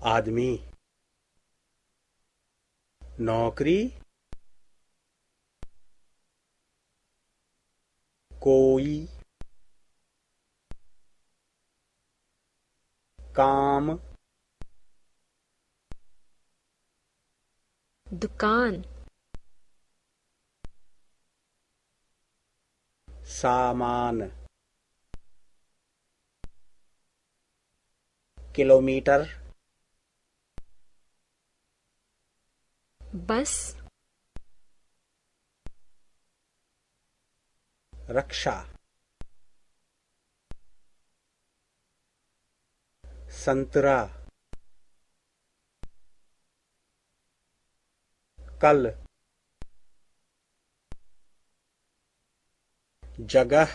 आदमी। नौकरी। कोई। काम। दुकान। सामान। किलोमीटर। बस। रक्षा। संतरा। कल। जगह।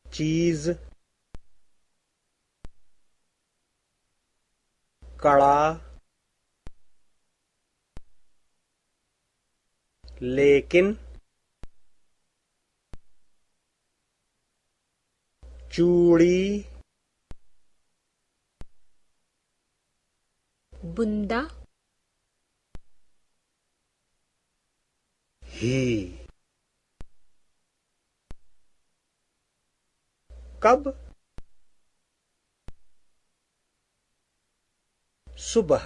चीज। कड़ा। लेकिन। चूड़ी। बुंदा। ही। कब। सुबह।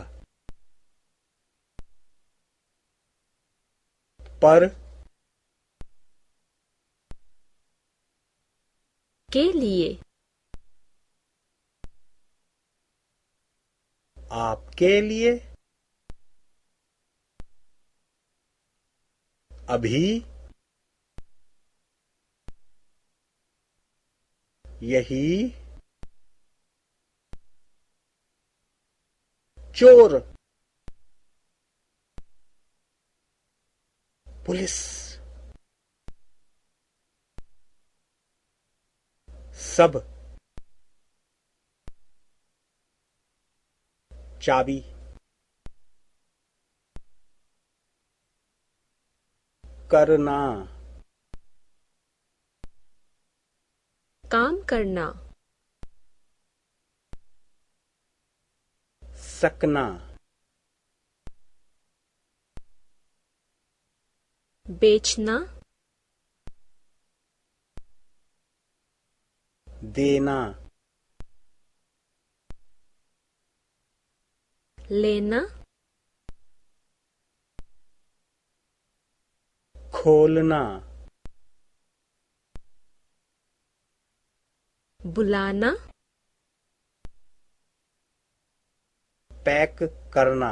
पर। के लिए। आपके लिए। अभी। यही। चोर। पुलिस। सब। चाबी। करना। काम करना। सकना। बेचना। देना। लेना। खोलना। बुलाना। पैक करना।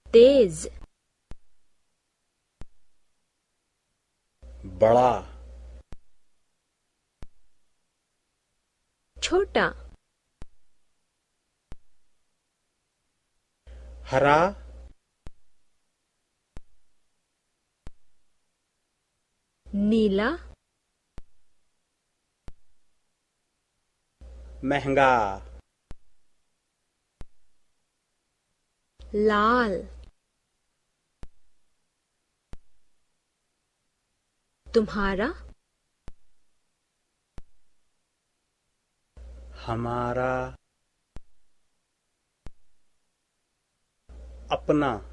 तेज। बड़ा। छोटा। हरा। नीला। महंगा। लाल। तुम्हारा। हमारा। अपना।